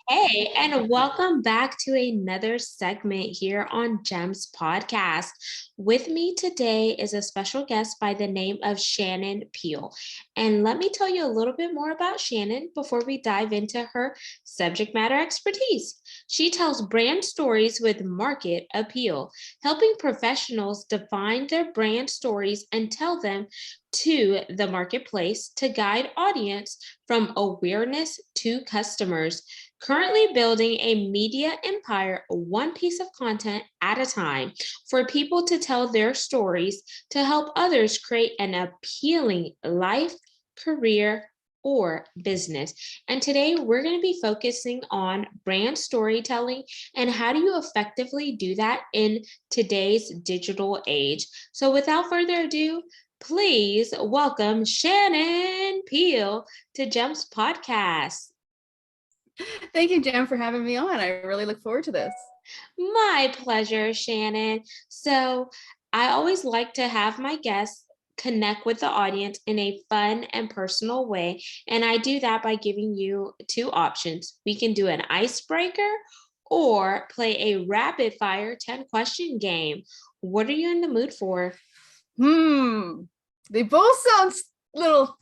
Hey, and welcome back to another segment here on GEMS podcast. With me today is a special guest by the name of Shannon Peel. And let me tell you a little bit more about Shannon before we dive into her subject matter expertise. She tells brand stories with market appeal, helping professionals define their brand stories and tell them to the marketplace to guide audience from awareness to customers. Currently building a media empire one piece of content at a time for people to tell their stories to help others create an appealing life, career, or business. And today we're going to be focusing on brand storytelling and how do you effectively do that in today's digital age. So without further ado, please welcome Shannon Peel to GEMS Podcast. Thank you, Jem, for having me on. I really look forward to this. My pleasure, Shannon. So, I always like to have my guests connect with the audience in a fun and personal way. And I do that by giving you two options. We can do an icebreaker or play a rapid fire 10 question game. What are you in the mood for? They both sound little.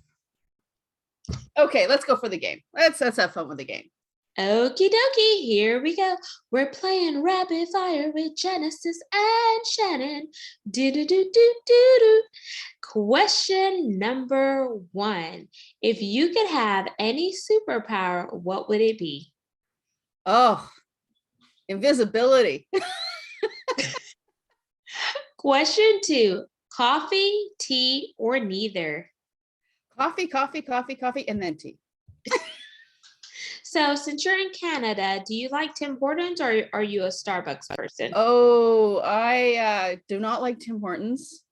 Okay, let's go for the game. Let's have fun with the game. Okie dokie, here we go. We're playing rapid fire with Genesis and Shannon. Do. Question number 1. If you could have any superpower, what would it be? Oh, invisibility. Question 2. Coffee, tea, or neither? Coffee, and then tea. So since you're in Canada, do you like Tim Hortons or are you a Starbucks person? Oh, I do not like Tim Hortons.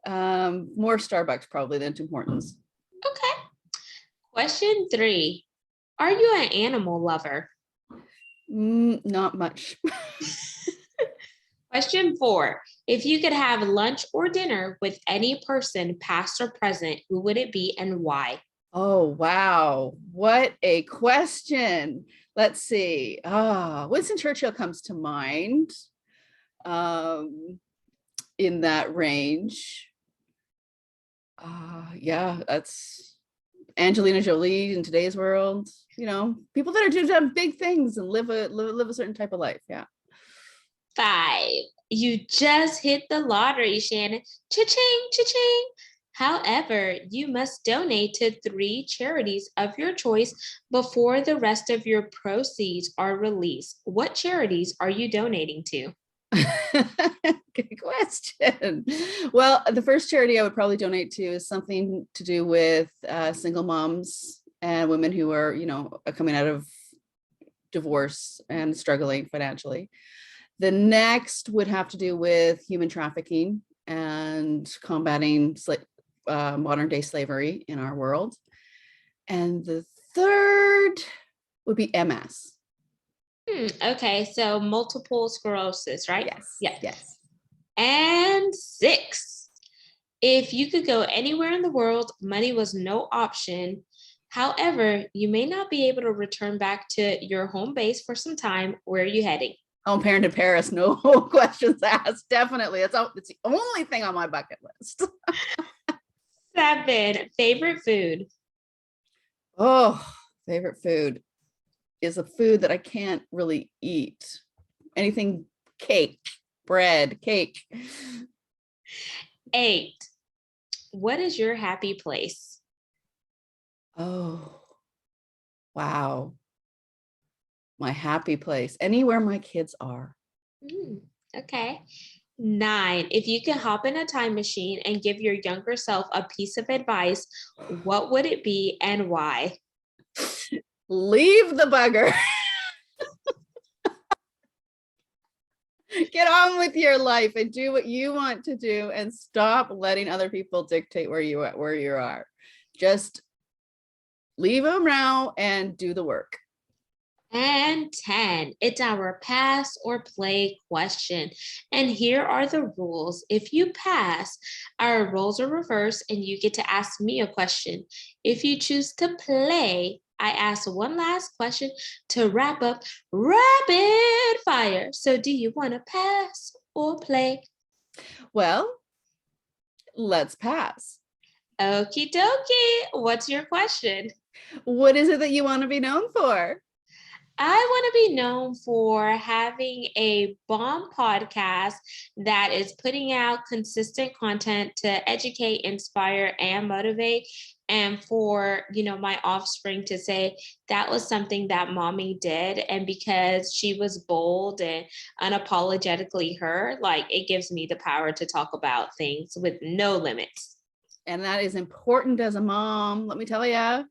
More Starbucks probably than Tim Hortons. Okay. Question 3. Are you an animal lover? Not much. Question 4. If you could have lunch or dinner with any person, past or present, who would it be and why? Oh, wow. What a question. Let's see. Winston Churchill comes to mind in that range. Yeah, that's Angelina Jolie in today's world. You know, people that are doing big things and live a certain type of life. Yeah. 5. You just hit the lottery, Shannon. Cha-ching, cha-ching. However, you must donate to 3 charities of your choice before the rest of your proceeds are released. What charities are you donating to? Good question. Well, the first charity I would probably donate to is something to do with single moms and women who are, coming out of divorce and struggling financially. The next would have to do with human trafficking and combating modern day slavery in our world. And the third would be MS. Okay, so multiple sclerosis, right? Yes. And 6. If you could go anywhere in the world, money was no option. However, you may not be able to return back to your home base for some time. Where are you heading? Home parent to Paris, no questions asked. Definitely. It's the only thing on my bucket list. 7. Favorite food? Oh, favorite food is a food that I can't really eat. Anything cake, bread, cake. 8. What is your happy place? Oh, wow. My happy place, anywhere my kids are. Okay. 9. If you could hop in a time machine and give your younger self a piece of advice, what would it be and why? Leave the bugger. Get on with your life and do what you want to do and stop letting other people dictate where you are. Just leave them now and do the work. And 10, it's our pass or play question. And here are the rules. If you pass, our roles are reversed and you get to ask me a question. If you choose to play, I ask one last question to wrap up rapid fire. So, do you want to pass or play? Well, let's pass. Okie dokie. What's your question? What is it that you want to be known for? I want to be known for having a bomb podcast that is putting out consistent content to educate, inspire, and motivate. And for, my offspring to say that was something that mommy did. And because she was bold and unapologetically her, like it gives me the power to talk about things with no limits. And that is important as a mom, let me tell you.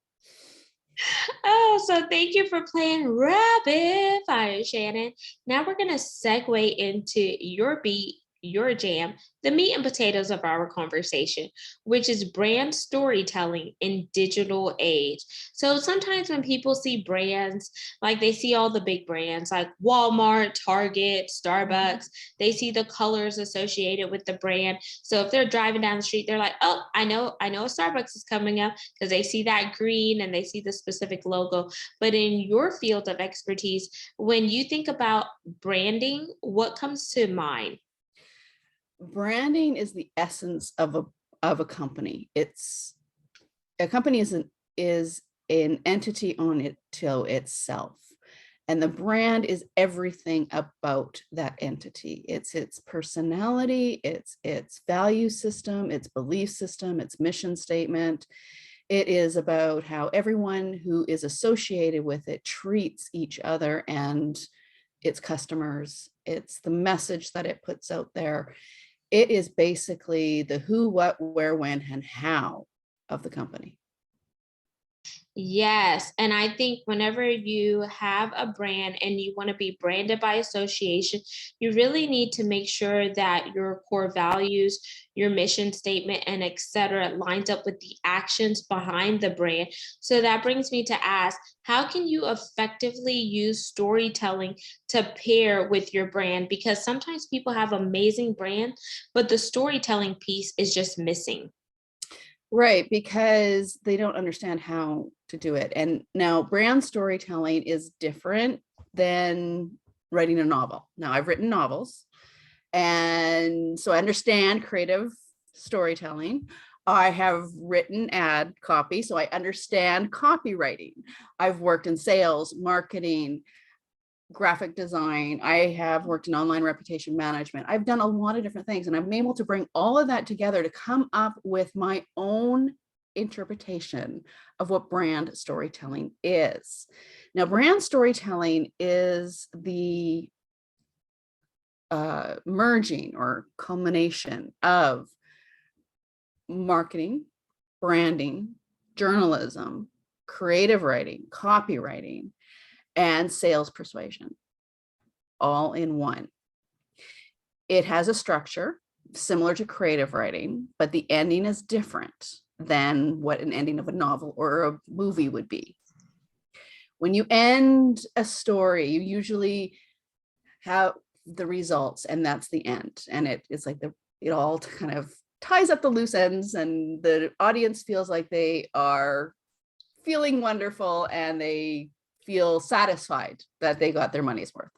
Oh, so thank you for playing rapid fire, Shannon. Now we're going to segue into your beat, your jam, the meat and potatoes of our conversation, which is brand storytelling in digital age. So sometimes when people see brands, like they see all the big brands like Walmart, Target, Starbucks, they see the colors associated with the brand. So if they're driving down the street, they're like, oh, I know a Starbucks is coming up because they see that green and they see the specific logo. But in your field of expertise, when you think about branding, what comes to mind? Branding is the essence of a company. It's a company is an entity on it to itself. And the brand is everything about that entity. It's its personality, it's its value system, its belief system, its mission statement. It is about how everyone who is associated with it treats each other and its customers. It's the message that it puts out there. It is basically the who, what, where, when, and how of the company. Yes. And I think whenever you have a brand and you want to be branded by association, you really need to make sure that your core values, your mission statement, and et cetera, lines up with the actions behind the brand. So that brings me to ask, how can you effectively use storytelling to pair with your brand? Because sometimes people have amazing brands, but the storytelling piece is just missing. Right, because they don't understand how to do it. And now brand storytelling is different than writing a novel. Now I've written novels, and so I understand creative storytelling. I have written ad copy, so I understand copywriting. I've worked in sales, marketing, graphic design. I have worked in online reputation management. I've done a lot of different things, and I'm able to bring all of that together to come up with my own interpretation of what brand storytelling is. Now, brand storytelling is the merging or culmination of marketing, branding, journalism, creative writing, copywriting, and sales persuasion, all in one. It has a structure similar to creative writing, but the ending is different than what an ending of a novel or a movie would be. When you end a story, you usually have the results, and that's the end. And it's like it all kind of ties up the loose ends, and the audience feels like they are feeling wonderful and they feel satisfied that they got their money's worth.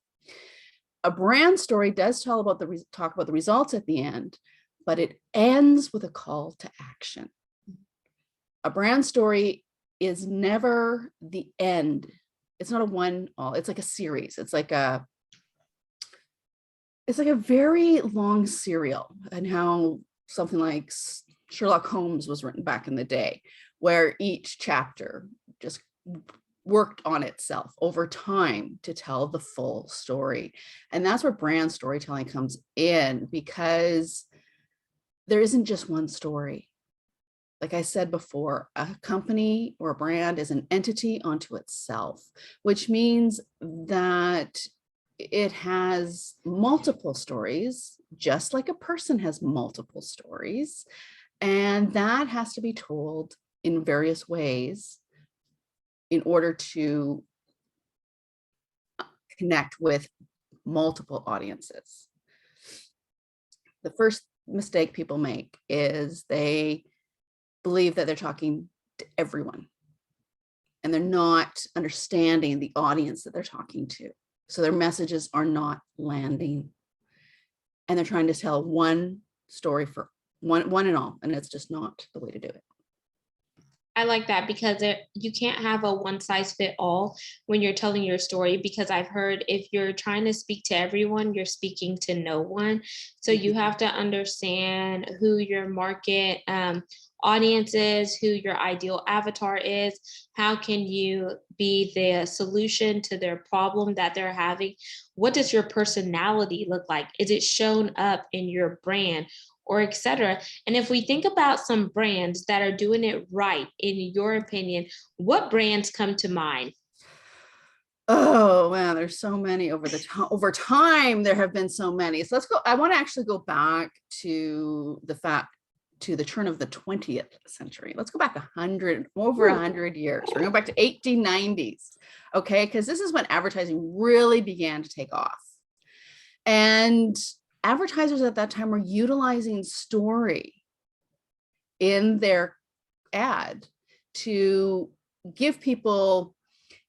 A brand story does talk about the results at the end, but it ends with a call to action. A brand story is never the end. It's not a one all. It's like a series. It's like a very long serial, and how something like Sherlock Holmes was written back in the day, where each chapter just worked on itself over time to tell the full story. And that's where brand storytelling comes in, because there isn't just one story. Like I said before, a company or a brand is an entity unto itself, which means that it has multiple stories, just like a person has multiple stories. And that has to be told in various ways in order to connect with multiple audiences. The first mistake people make is they believe that they're talking to everyone. and they're not understanding the audience that they're talking to. So their messages are not landing. And they're trying to tell one story for one and all, and it's just not the way to do it. I like that because you can't have a one size fit all when you're telling your story, because I've heard if you're trying to speak to everyone, you're speaking to no one. So you have to understand who your market audience is, who your ideal avatar is. How can you be the solution to their problem that they're having? What does your personality look like? Is it shown up in your brand? Or etc. And if we think about some brands that are doing it right, in your opinion, what brands come to mind? Oh man, there's so many over time. There have been so many. So let's go. I want to actually go back to the turn of the 20th century. Let's go back over 100 years. We're going back to 1890s. Okay, because this is when advertising really began to take off. And advertisers at that time were utilizing story in their ad to give people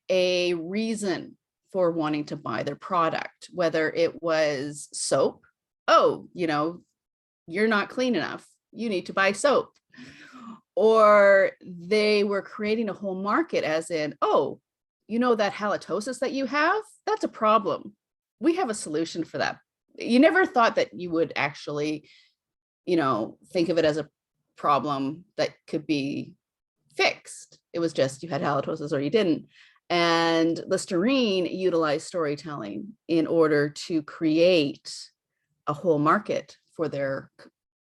a reason for wanting to buy their product, whether it was soap. Oh, you're not clean enough. You need to buy soap. Or they were creating a whole market as in, oh, that halitosis that you have, that's a problem. We have a solution for that. You never thought that you would actually, think of it as a problem that could be fixed. It was just you had halitosis or you didn't. And Listerine utilized storytelling in order to create a whole market for their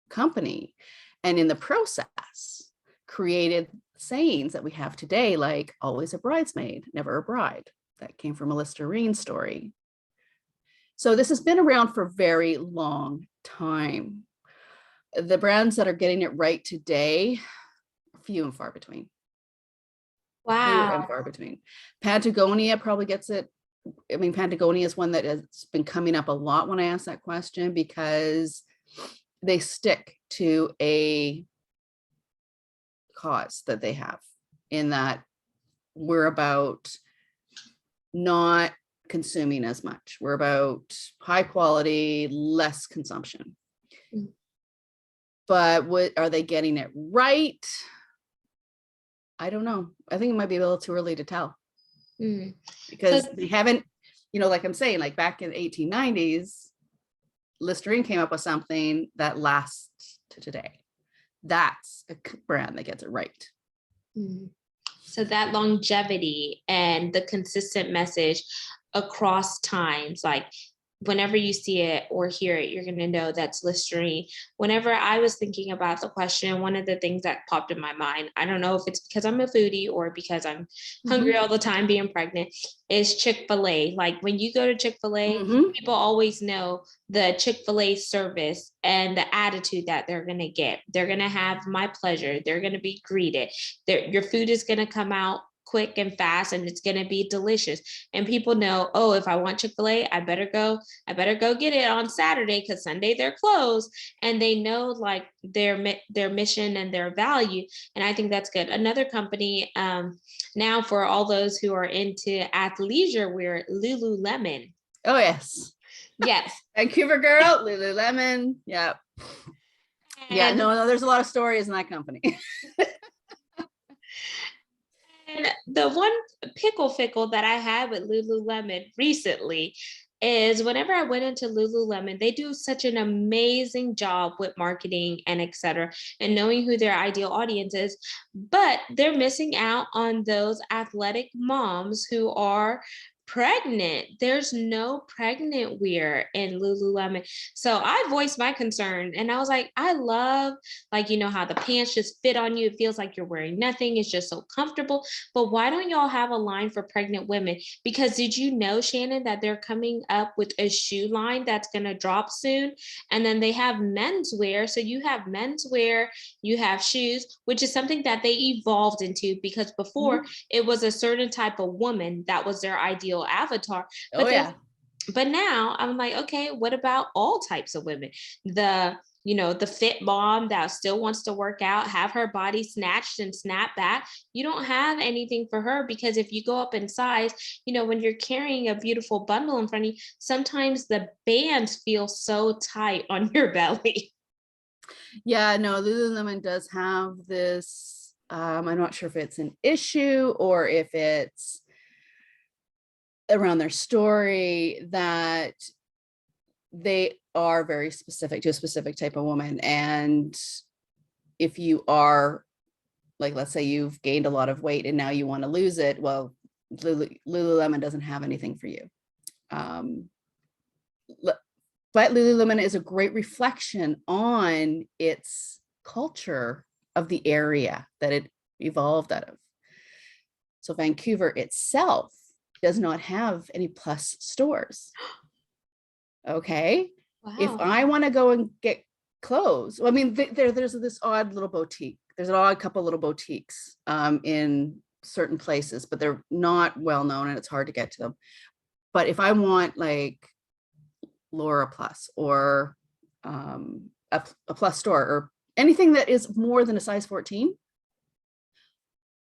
company. And in the process, created sayings that we have today, like always a bridesmaid, never a bride. That came from a Listerine story. So this has been around for a very long time. The brands that are getting it right today, few and far between. Wow. Few and far between. Patagonia probably gets it. I mean, Patagonia is one that has been coming up a lot when I ask that question, because they stick to a cause that they have, in that we're about not consuming as much. We're about high quality, less consumption. Mm. But are they getting it right? I don't know. I think it might be a little too early to tell. Mm. Because they haven't, like I'm saying, like back in the 1890s, Listerine came up with something that lasts to today. That's a brand that gets it right. Mm. So that longevity and the consistent message across times, like whenever you see it or hear it, you're going to know that's Listerine. Whenever I was thinking about the question, one of the things that popped in my mind, I don't know if it's because I'm a foodie or because I'm hungry all the time being pregnant, is Chick-fil-A. Like when you go to Chick-fil-A, people always know the Chick-fil-A service and the attitude that they're going to get. They're going to have my pleasure. They're going to be greeted. Your food is going to come out quick and fast, and it's going to be delicious. And people know, oh, if I want Chick-fil-A, I better go get it on Saturday because Sunday they're closed. And they know like their mission and their value. And I think that's good. Another company now, for all those who are into athleisure wear, Lululemon. Oh, yes. Yes. Vancouver girl, Lululemon. Yeah. Yeah, no, there's a lot of stories in that company. And the one pickle that I had with Lululemon recently is whenever I went into Lululemon, they do such an amazing job with marketing and et cetera, and knowing who their ideal audience is, but they're missing out on those athletic moms who are pregnant. There's no pregnant wear in Lululemon. So I voiced my concern and I was like, I love, like, how the pants just fit on you. It feels like you're wearing nothing. It's just so comfortable. But why don't y'all have a line for pregnant women? Because did you know, Shannon, that they're coming up with a shoe line that's going to drop soon? And then they have menswear. So you have menswear, you have shoes, which is something that they evolved into, because before it was a certain type of woman that was their ideal avatar. But now I'm like, okay, what about all types of women? The the fit mom that still wants to work out, have her body snatched and snap back. You don't have anything for her, because if you go up in size, when you're carrying a beautiful bundle in front of you, sometimes the bands feel so tight on your belly. Yeah, no, Lululemon does have this. I'm not sure if it's an issue or if it's around their story, that they are very specific to a specific type of woman. And if you are, like, let's say you've gained a lot of weight and now you want to lose it, well, Lululemon doesn't have anything for you. But Lululemon is a great reflection on its culture of the area that it evolved out of. So Vancouver itself does not have any plus stores. Okay. Wow. If I want to go and get clothes, well, I mean, there's this odd little boutique. There's an odd couple little boutiques in certain places, but they're not well known and it's hard to get to them. But if I want like Laura Plus or a plus store or anything that is more than a size 14,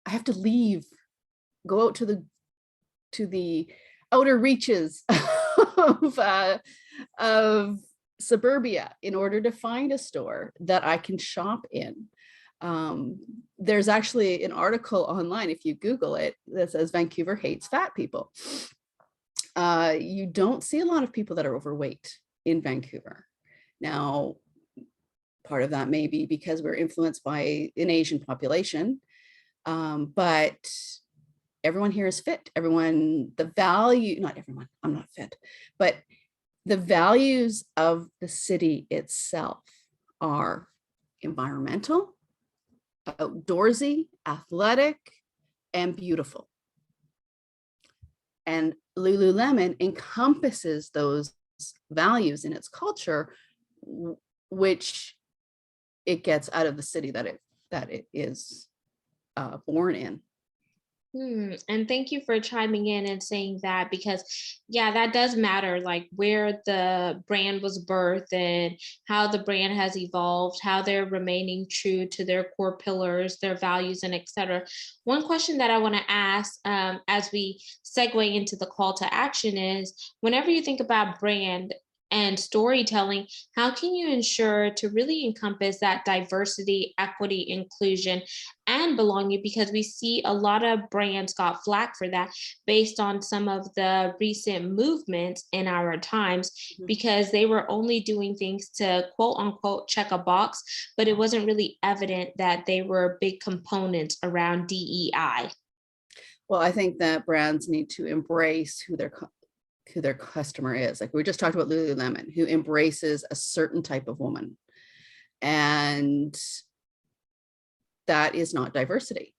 I have to leave, go out to the outer reaches of suburbia in order to find a store that I can shop in. There's actually an article online, if you Google it, that says Vancouver hates fat people. You don't see a lot of people that are overweight in Vancouver. Now, part of that may be because we're influenced by an Asian population, but everyone here is fit. Everyone, the value, not everyone, I'm not fit, but the values of the city itself are environmental, outdoorsy, athletic, and beautiful. And Lululemon encompasses those values in its culture, which it gets out of the city that it is born in. And thank you for chiming in and saying that, because yeah, that does matter, like where the brand was birthed and how the brand has evolved, how they're remaining true to their core pillars, their values, and etc. One question that I want to ask as we segue into the call to action is, whenever you think about brand and storytelling, how can you ensure to really encompass that diversity, equity, inclusion, and belonging? Because we see a lot of brands got flack for that based on some of the recent movements in our times, because they were only doing things to quote unquote check a box, but it wasn't really evident that they were big components around DEI. Well, I think that brands need to embrace who their customer is. Like we just talked about Lululemon, who embraces a certain type of woman. And that is not diversity.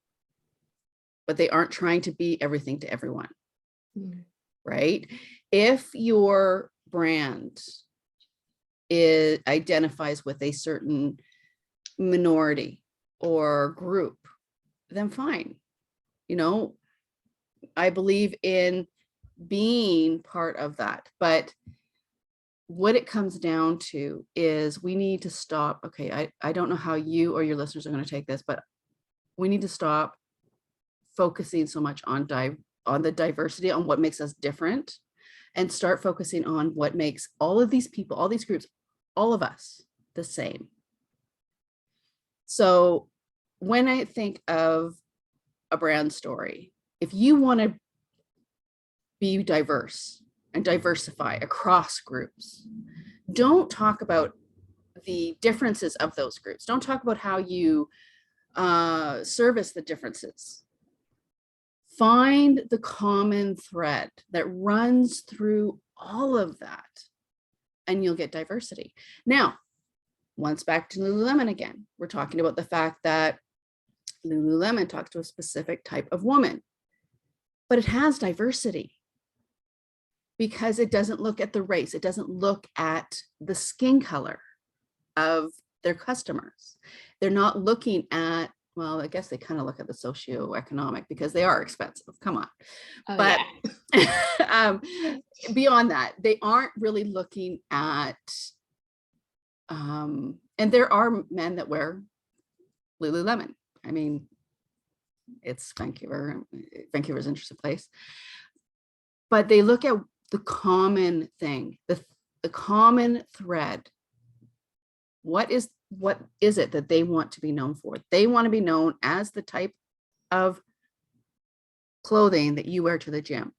But they aren't trying to be everything to everyone. Right? If your brand identifies with a certain minority or group, then fine. I believe in being part of that. But what it comes down to is we need to stop. Okay, I don't know how you or your listeners are going to take this, but we need to stop focusing so much on the diversity, on what makes us different, and start focusing on what makes all of these people, all these groups, all of us the same. So when I think of a brand story, if you want to be diverse and diversify across groups, don't talk about the differences of those groups. Don't talk about how you service the differences. Find the common thread that runs through all of that, and you'll get diversity. Now, once back to Lululemon again, we're talking about the fact that Lululemon talks to a specific type of woman, but it has diversity because it doesn't look at the race. It doesn't look at the skin color of their customers. They're not looking at, well, I guess they kind of look at the socioeconomic because they are expensive. Come on. Oh, but yeah. Beyond that, they aren't really looking at, and And there are men that wear Lululemon. I mean, it's Vancouver. Vancouver's an interesting place. But they look at the common thing, the common thread. What is it that they want to be known for? They want to be known as the type of clothing that you wear to the gym.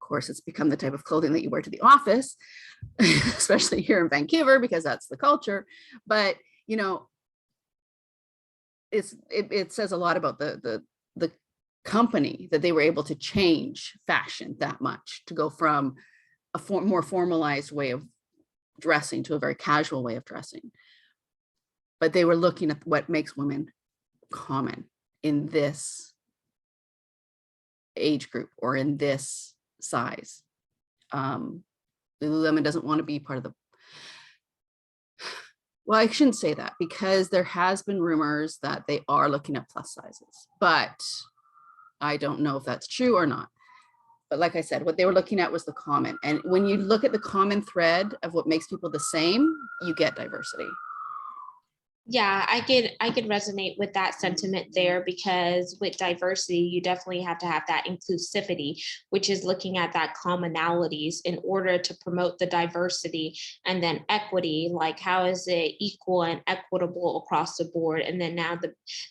Of course, it's become the type of clothing that you wear to the office, especially here in Vancouver, because that's the culture. But, you know, it says a lot about the company that they were able to change fashion that much, to go from a more formalized way of dressing to a very casual way of dressing. But they were looking at what makes women common in this age group or in this size. Lululemon doesn't want to be part of the, well, I shouldn't say that, because there has been rumors that they are looking at plus sizes, but I don't know if that's true or not. But like I said, what they were looking at was the common. And when you look at the common thread of what makes people the same, you get diversity. Yeah, I could resonate with that sentiment there, because with diversity, you definitely have to have that inclusivity, which is looking at that commonalities in order to promote the diversity, and then equity, like how is it equal and equitable across the board? And then now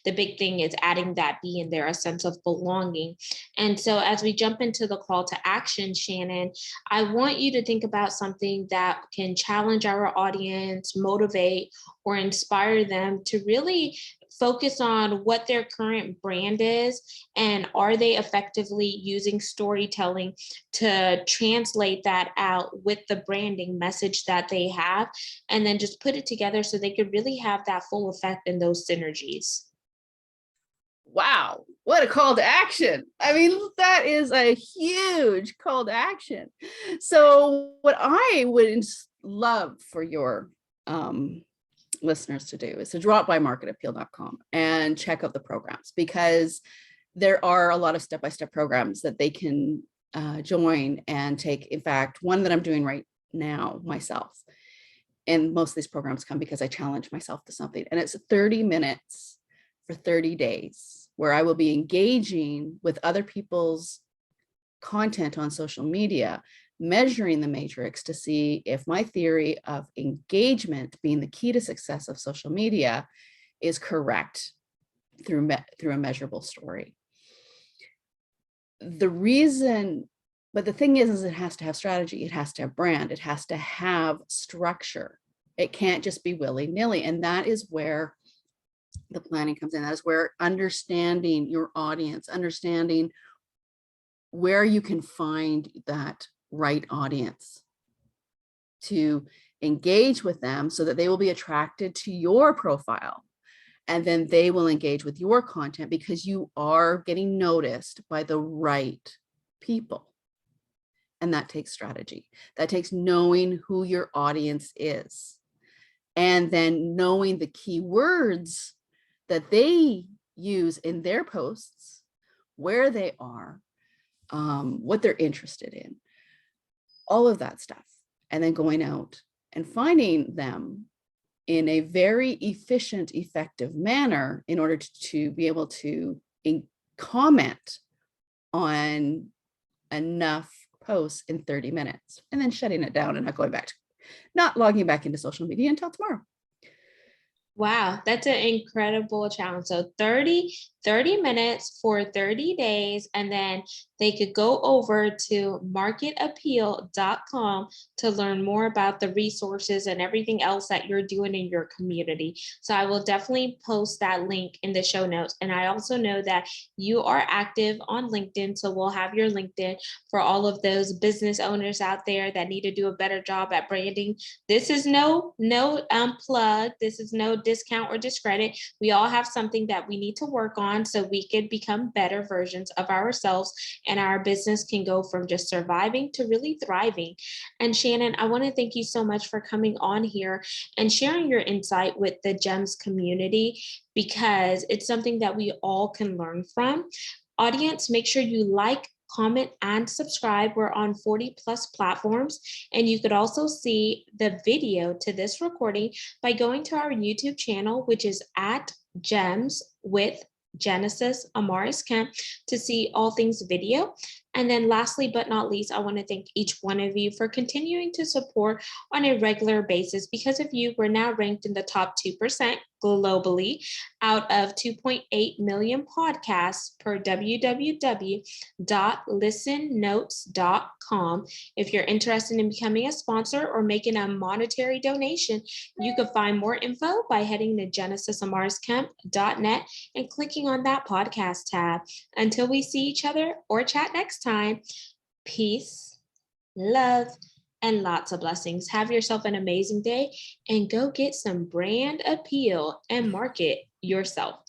the big thing is adding that B in there, a sense of belonging. And so as we jump into the call to action, Shannon, I want you to think about something that can challenge our audience, motivate, or inspire them to really focus on what their current brand is, and are they effectively using storytelling to translate that out with the branding message that they have, and then just put it together so they could really have that full effect and those synergies. Wow, what a call to action. I mean, that is a huge call to action. So what I would love for your listeners to do is to drop by MarketAPeel.com and check out the programs, because there are a lot of step-by-step programs that they can join and take. In fact, one that I'm doing right now myself, and most of these programs come because I challenge myself to something, and it's 30 minutes for 30 days where I will be engaging with other people's content on social media, measuring the matrix to see if my theory of engagement being the key to success of social media is correct through a measurable story. The reason, but the thing is it has to have strategy, it has to have brand, it has to have structure. It can't just be willy-nilly. And that is where the planning comes in. That is where understanding your audience, understanding where you can find that right audience to engage with them so that they will be attracted to your profile, and then they will engage with your content because you are getting noticed by the right people. And that takes strategy. That takes knowing who your audience is, and then knowing the keywords that they use in their posts, where they are, what they're interested in, all of that stuff. And then going out and finding them in a very efficient, effective manner in order to be able to comment on enough posts in 30 minutes, and then shutting it down and not logging back into social media until tomorrow. Wow, that's an incredible challenge. So 30 minutes for 30 days, and then they could go over to MarketAPeel.com to learn more about the resources and everything else that you're doing in your community. So I will definitely post that link in the show notes. And I also know that you are active on LinkedIn, so we'll have your LinkedIn for all of those business owners out there that need to do a better job at branding. This is no plug. This is no discount or discredit. We all have something that we need to work on so we can become better versions of ourselves, and our business can go from just surviving to really thriving. And Shannon, I want to thank you so much for coming on here and sharing your insight with the GEMS community, because it's something that we all can learn from. Audience, make sure you like, comment, and subscribe. We're on 40 plus platforms, and you could also see the video to this recording by going to our YouTube channel, which is at Gems with Genesis Amaris Kemp, to see all things video. And then lastly, but not least, I want to thank each one of you for continuing to support on a regular basis. Because of you, we're now ranked in the top 2% globally out of 2.8 million podcasts per www.listennotes.com. If you're interested in becoming a sponsor or making a monetary donation, you can find more info by heading to genesisamariscamp.net and clicking on that podcast tab. Until we see each other or chat next time, peace, love, and lots of blessings. Have yourself an amazing day and go get some brand appeal and market yourself.